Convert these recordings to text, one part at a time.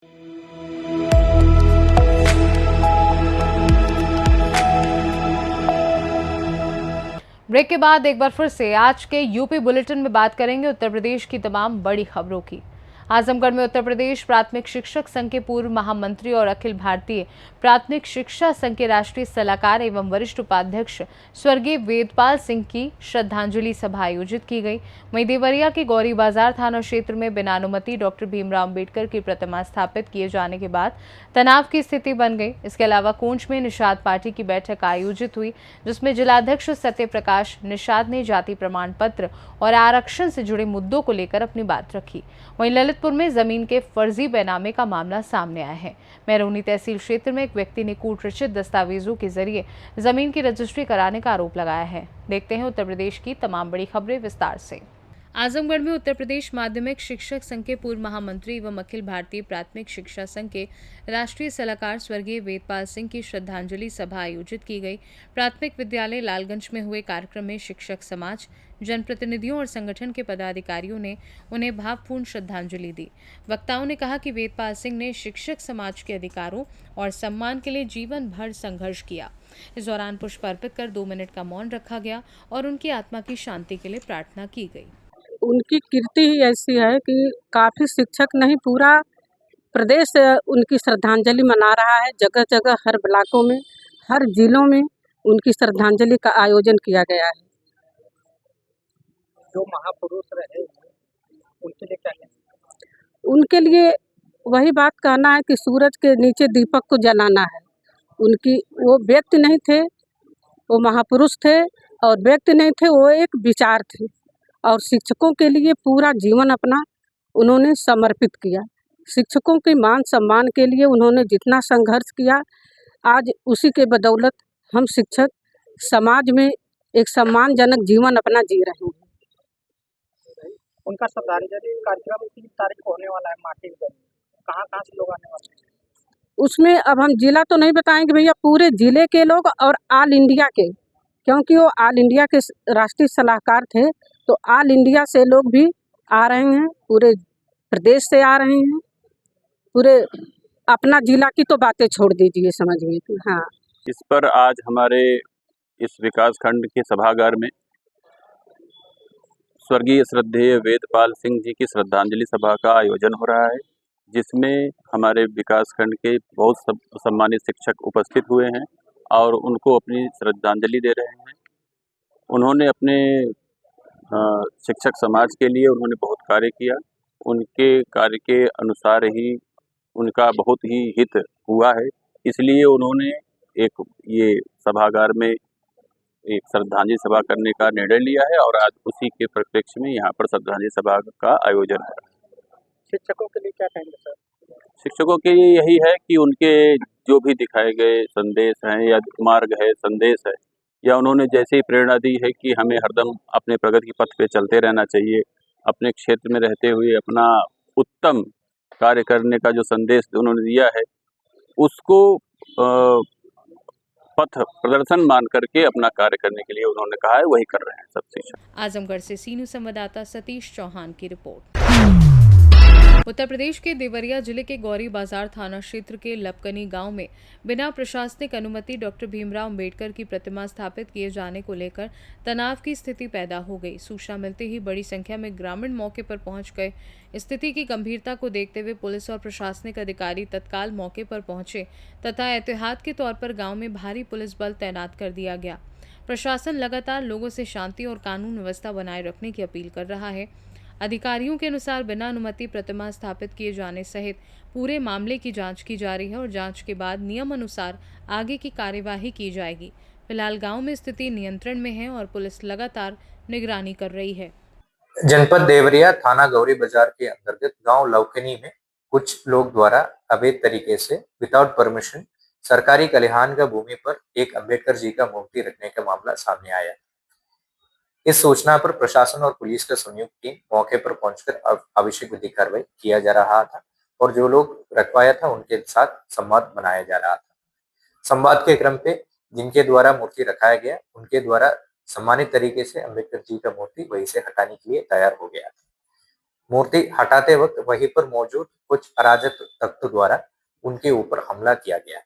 Break के बाद एक बार फिर से आज के यूपी बुलेटिन में बात करेंगे उत्तर प्रदेश की तमाम बड़ी खबरों की। आजमगढ़ में उत्तर प्रदेश प्राथमिक शिक्षक संघ के पूर्व महामंत्री और अखिल भारतीय प्राथमिक शिक्षा संघ के राष्ट्रीय सलाहकार एवं वरिष्ठ उपाध्यक्ष स्वर्गीय वेदपाल सिंह की श्रद्धांजलि सभा आयोजित की गई। वहीं देवरिया के गौरी बाजार थाना क्षेत्र में बिना अनुमति डॉक्टर भीमराव अम्बेडकर की प्रतिमा स्थापित किए जाने के बाद तनाव की स्थिति बन गई। इसके अलावा कोंच में निषाद पार्टी की बैठक आयोजित हुई, जिसमें जिलाध्यक्ष सत्य प्रकाश निषाद ने जाति प्रमाण पत्र और आरक्षण से जुड़े मुद्दों को लेकर अपनी बात रखी। वहीं ललितपुर में जमीन के फर्जी बैनामे का मामला सामने आया है। मैरोनी तहसील क्षेत्र में एक व्यक्ति ने कूट रचित दस्तावेजों के जरिए जमीन की रजिस्ट्री कराने का आरोप लगाया है। देखते हैं उत्तर प्रदेश की तमाम बड़ी खबरें विस्तार से। आजमगढ़ में उत्तर प्रदेश माध्यमिक शिक्षक संघ के पूर्व महामंत्री एवं अखिल भारतीय प्राथमिक शिक्षा संघ के राष्ट्रीय सलाहकार स्वर्गीय वेदपाल सिंह की श्रद्धांजलि सभा आयोजित की गई। प्राथमिक विद्यालय लालगंज में हुए कार्यक्रम में शिक्षक समाज, जनप्रतिनिधियों और संगठन के पदाधिकारियों ने उन्हें भावपूर्ण श्रद्धांजलि दी। वक्ताओं ने कहा कि वेदपाल सिंह ने शिक्षक समाज के अधिकारों और सम्मान के लिए जीवन भर संघर्ष किया। इस दौरान पुष्प अर्पित कर 2 मिनट का मौन रखा गया और उनकी आत्मा की शांति के लिए प्रार्थना की गई। उनकी कीर्ति ही ऐसी है कि काफ़ी शिक्षक नहीं, पूरा प्रदेश उनकी श्रद्धांजलि मना रहा है। जगह जगह हर ब्लॉकों में, हर जिलों में उनकी श्रद्धांजलि का आयोजन किया गया है। जो महापुरुष रहे उनके लिए क्या कहना? उनके लिए वही बात कहना है कि सूरज के नीचे दीपक को जलाना है। उनकी वो व्यक्ति नहीं थे, वो महापुरुष थे, और व्यक्ति नहीं थे, वो एक विचार थे। और शिक्षकों के लिए पूरा जीवन अपना उन्होंने समर्पित किया। शिक्षकों के मान सम्मान के लिए उन्होंने जितना संघर्ष किया, आज उसी के बदौलत हम शिक्षक समाज में एक सम्मानजनक जीवन अपना जी रहे हैं। उनका श्रद्धांजलि कार्यक्रम 3 तारीख को होने वाला है माटीगंज। कहाँ से लोग आने वाले हैं? उसमें अब हम जिला तो नहीं बताएंगे भैया, पूरे जिले के लोग और ऑल इंडिया के, क्योंकि वो ऑल इंडिया के राष्ट्रीय सलाहकार थे, तो ऑल इंडिया से लोग भी आ रहे हैं, पूरे प्रदेश से आ रहे हैं। पूरे अपना जिला की तो बातें छोड़ दीजिए, समझिए कि हाँ। इस पर आज हमारे इस विकास खंड के सभागार में स्वर्गीय श्रद्धेय वेदपाल सिंह जी की श्रद्धांजलि सभा का आयोजन हो रहा है, जिसमें हमारे विकास खंड के बहुत सम्मानित शिक्षक उपस्थित हुए हैं और उनको अपनी श्रद्धांजलि दे रहे हैं। उन्होंने अपने शिक्षक समाज के लिए उन्होंने बहुत कार्य किया। उनके कार्य के अनुसार ही उनका बहुत ही हित हुआ है, इसलिए उन्होंने एक ये सभागार में एक श्रद्धांजलि सभा करने का निर्णय लिया है और आज उसी के परिप्रेक्ष्य में यहाँ पर श्रद्धांजलि सभा का आयोजन है। शिक्षकों के लिए क्या कहेंगे सर? शिक्षकों के लिए यही है कि उनके जो भी दिखाए गए संदेश हैं या मार्ग है, संदेश है, या उन्होंने जैसे ही प्रेरणा दी है कि हमें हरदम अपने प्रगति पथ पे चलते रहना चाहिए, अपने क्षेत्र में रहते हुए अपना उत्तम कार्य करने का जो संदेश उन्होंने दिया है, उसको पथ प्रदर्शन मान करके अपना कार्य करने के लिए उन्होंने कहा है, वही कर रहे हैं सब शिक्षक। आजमगढ़ से सीनू संवाददाता सतीश चौहान की रिपोर्ट। उत्तर प्रदेश के देवरिया जिले के गौरी बाजार थाना क्षेत्र के लपकनी गांव में बिना प्रशासनिक अनुमति डॉक्टर भीमराव अम्बेडकर की प्रतिमा स्थापित किए जाने को लेकर तनाव की स्थिति पैदा हो गई। सूचना मिलते ही बड़ी संख्या में ग्रामीण मौके पर पहुंच गए। स्थिति की गंभीरता को देखते हुए पुलिस और प्रशासनिक अधिकारी तत्काल मौके पर पहुंचे तथा एहतियात के तौर पर गाँव में भारी पुलिस बल तैनात कर दिया गया। प्रशासन लगातार लोगों से शांति और कानून व्यवस्था बनाए रखने की अपील कर रहा है। अधिकारियों के अनुसार बिना अनुमति प्रतिमा स्थापित किए जाने सहित पूरे मामले की जांच की जा रही है और जांच के बाद नियम अनुसार आगे की कार्यवाही की जाएगी। फिलहाल गांव में स्थिति नियंत्रण में है और पुलिस लगातार निगरानी कर रही है। जनपद देवरिया थाना गौरी बाजार के अंतर्गत गांव लवकनी में कुछ लोग द्वारा अवैध तरीके से विदाउट परमिशन सरकारी खलिहान का भूमि पर एक अम्बेडकर जी का मूर्ति रखने का मामला सामने आया। इस सूचना पर प्रशासन और पुलिस का संयुक्त टीम मौके पर पहुंचकर आवश्यक विधिक कार्रवाई किया जा रहा था और जो लोग रखवाया था उनके साथ संवाद बनाया जा रहा था। संवाद के क्रम पे जिनके द्वारा मूर्ति रखाया गया उनके द्वारा सम्मानित तरीके से अम्बेडकर जी का मूर्ति वहीं से हटाने के लिए तैयार हो गया था। मूर्ति हटाते वक्त वहीं पर मौजूद कुछ अराजक तत्वों द्वारा उनके ऊपर हमला किया गया था।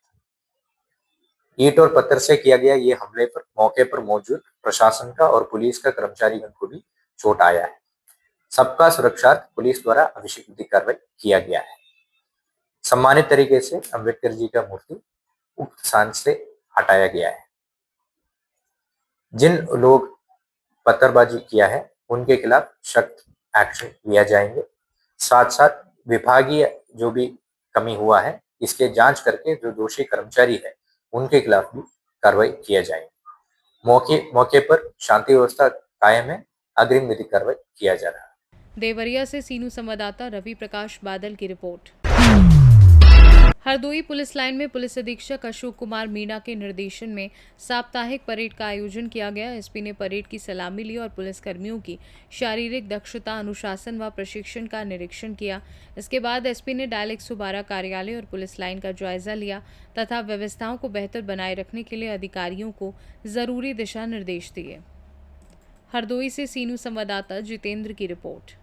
ईंट और पत्थर से किया गया ये हमले पर मौके पर मौजूद प्रशासन का और पुलिस का कर्मचारीगण को भी चोट आया है। सबका सुरक्षार्थ पुलिस द्वारा आवश्यक विधिक कार्रवाई किया गया है। सम्मानित तरीके से अंबेडकर जी का मूर्ति उक्त स्थान से हटाया गया है। जिन लोग पत्थरबाजी किया है उनके खिलाफ सख्त एक्शन लिया जाएंगे। साथ साथ विभागीय जो भी कमी हुआ है इसके जांच करके जो दोषी कर्मचारी है उनके खिलाफ भी कार्रवाई किया जाएगी। मौके पर शांति व्यवस्था कायम है। अग्रिम विधिक कार्रवाई किया जा रहा है। देवरिया से सीनू संवाददाता रवि प्रकाश बादल की रिपोर्ट। हरदोई पुलिस लाइन में पुलिस अधीक्षक अशोक कुमार मीणा के निर्देशन में साप्ताहिक परेड का आयोजन किया गया। एसपी ने परेड की सलामी ली और पुलिसकर्मियों की शारीरिक दक्षता, अनुशासन व प्रशिक्षण का निरीक्षण किया। इसके बाद एसपी ने डायल 112 कार्यालय और पुलिस लाइन का जायजा लिया तथा व्यवस्थाओं को बेहतर बनाए रखने के लिए अधिकारियों को जरूरी दिशा निर्देश दिए। हरदोई से सीनू संवाददाता जितेंद्र की रिपोर्ट।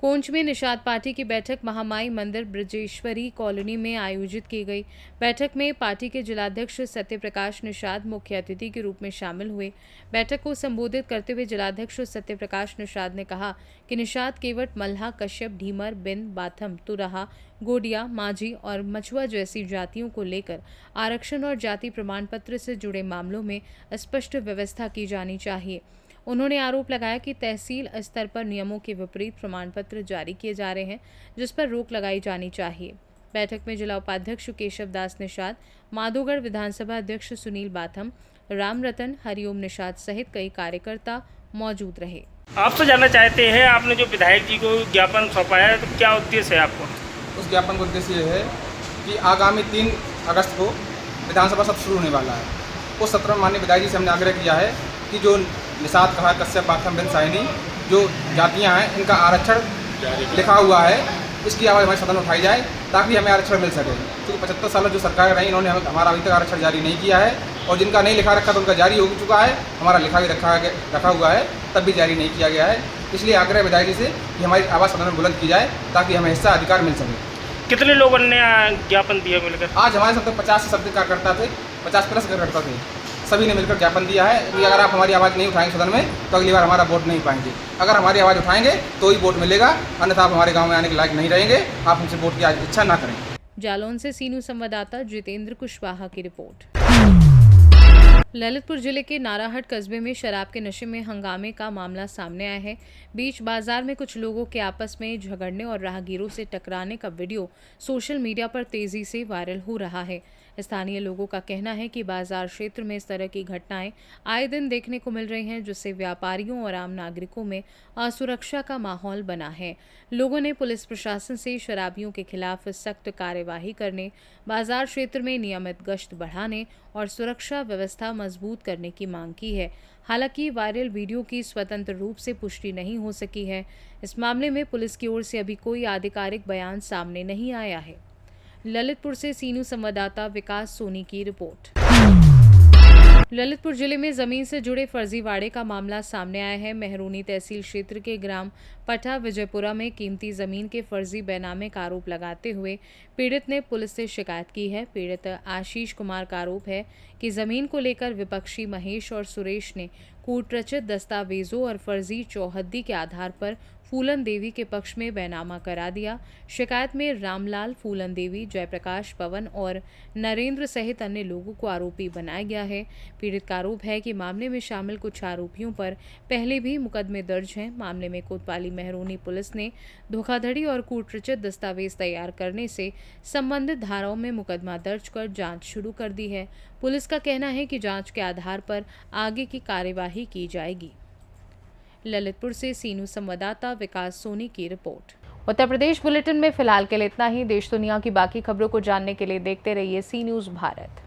कोंच में निषाद पार्टी की बैठक महामाई मंदिर ब्रजेश्वरी कॉलोनी में आयोजित की गई। बैठक में पार्टी के जिलाध्यक्ष सत्यप्रकाश निषाद मुख्य अतिथि के रूप में शामिल हुए। बैठक को संबोधित करते हुए जिलाध्यक्ष सत्यप्रकाश निषाद ने कहा कि निषाद केवट, मल्हा, कश्यप, ढीमर, बिन, बाथम, तुराहा, गोडिया, माझी और मछुआ जैसी जातियों को लेकर आरक्षण और जाति प्रमाण पत्र से जुड़े मामलों में स्पष्ट व्यवस्था की जानी चाहिए। उन्होंने आरोप लगाया कि तहसील स्तर पर नियमों के विपरीत प्रमाण पत्र जारी किए जा रहे हैं, जिस पर रोक लगाई जानी चाहिए। बैठक में जिला उपाध्यक्ष केशव दास निषाद, माधोगढ़ विधानसभा अध्यक्ष सुनील बाथम, राम रतन, हरिओम निषाद सहित कई कार्यकर्ता मौजूद रहे। आपसे जानना चाहते हैं, आपने जो विधायक जी को ज्ञापन सौंपा है तो क्या उद्देश्य है आपको? उस ज्ञापन का उद्देश्य ये है कि आगामी 3 अगस्त को विधानसभा सत्र शुरू होने वाला है। उस सत्र में माननीय विधायक जी से हमने आग्रह किया है कि जो निषाद, कहा, कश्यप, बाथम, बिन, साइनी जो जातियां हैं इनका आरक्षण लिखा हुआ है, इसकी आवाज़ हमारे सदन में उठाई जाए ताकि हमें आरक्षण मिल सके। क्योंकि 75 साल जो सरकार रही इन्होंने हमारा अभी तक आरक्षण जारी नहीं किया है और जिनका नहीं लिखा रखा तो उनका जारी हो चुका है, हमारा लिखा भी रखा हुआ है तब भी जारी नहीं किया गया है। इसलिए आग्रह विधायक जी से कि हमारी आवाज़ सदन में बुलंद की जाए ताकि हमें हिस्सा अधिकार मिल सके। कितने लोगों ने ज्ञापन दिया मिलकर? आज हमारे साथ 50 से अधिक कार्यकर्ता थे, 50+ कार्यकर्ता थे, सभी ने मिलकर ज्ञापन दिया है कि अगर आप हमारी आवाज़ नहीं उठाएंगे सदन में तो अगली बार हमारा वोट नहीं पाएंगे। अगर हमारी आवाज़ उठाएंगे तो ही वोट मिलेगा, अन्यथा आप हमारे गांव में आने के लायक नहीं रहेंगे। आप हमसे वोट की इच्छा ना करें। जालौन से सीनू संवाददाता जितेंद्र कुशवाहा की रिपोर्ट। ललितपुर जिले के नाराहट कस्बे में शराब के नशे में हंगामे का मामला सामने आया है। बीच बाजार में कुछ लोगों के आपस में झगड़ने और राहगीरों से टकराने का वीडियो सोशल मीडिया पर तेजी से वायरल हो रहा है। स्थानीय लोगों का कहना है कि बाजार क्षेत्र में इस तरह की घटनाएं आए दिन देखने को मिल रही हैं, जिससे व्यापारियों और आम नागरिकों में असुरक्षा का माहौल बना है। लोगों ने पुलिस प्रशासन से शराबियों के खिलाफ सख्त कार्यवाही करने, बाजार क्षेत्र में नियमित गश्त बढ़ाने और सुरक्षा व्यवस्था मजबूत करने की मांग की है। हालांकि वायरल वीडियो की स्वतंत्र रूप से पुष्टि नहीं हो सकी है। इस मामले में पुलिस की ओर से अभी कोई आधिकारिक बयान सामने नहीं आया है। ललितपुर से सीनू संवाददाता विकास सोनी की रिपोर्ट। ललितपुर जिले में जमीन से जुड़े फर्जीवाड़े का मामला सामने आया है। मेहरूनी तहसील क्षेत्र के ग्राम पठा विजयपुरा में कीमती जमीन के फर्जी बैनामे का आरोप लगाते हुए पीड़ित ने पुलिस से शिकायत की है। पीड़ित आशीष कुमार का आरोप है कि जमीन को लेकर विपक्षी महेश और सुरेश ने कूटरचित दस्तावेजों और फर्जी चौहद्दी के आधार पर फूलन देवी के पक्ष में बैनामा करा दिया। शिकायत में रामलाल, फूलन देवी, जयप्रकाश, पवन और नरेंद्र सहित अन्य लोगों को आरोपी बनाया गया है। पीड़ित का आरोप है कि मामले में शामिल कुछ आरोपियों पर पहले भी मुकदमे दर्ज हैं। मामले में कोतवाली मेहरूनी पुलिस ने धोखाधड़ी और कूटरचित दस्तावेज तैयार करने से संबंधित धाराओं में मुकदमा दर्ज कर जांच शुरू कर दी है। पुलिस का कहना है कि जांच के आधार पर आगे की कार्यवाही की जाएगी। ललितपुर से सीनू संवाददाता विकास सोनी की रिपोर्ट। उत्तर प्रदेश बुलेटिन में फिलहाल के लिए इतना ही। देश दुनिया की बाकी खबरों को जानने के लिए देखते रहिए सी न्यूज़ भारत।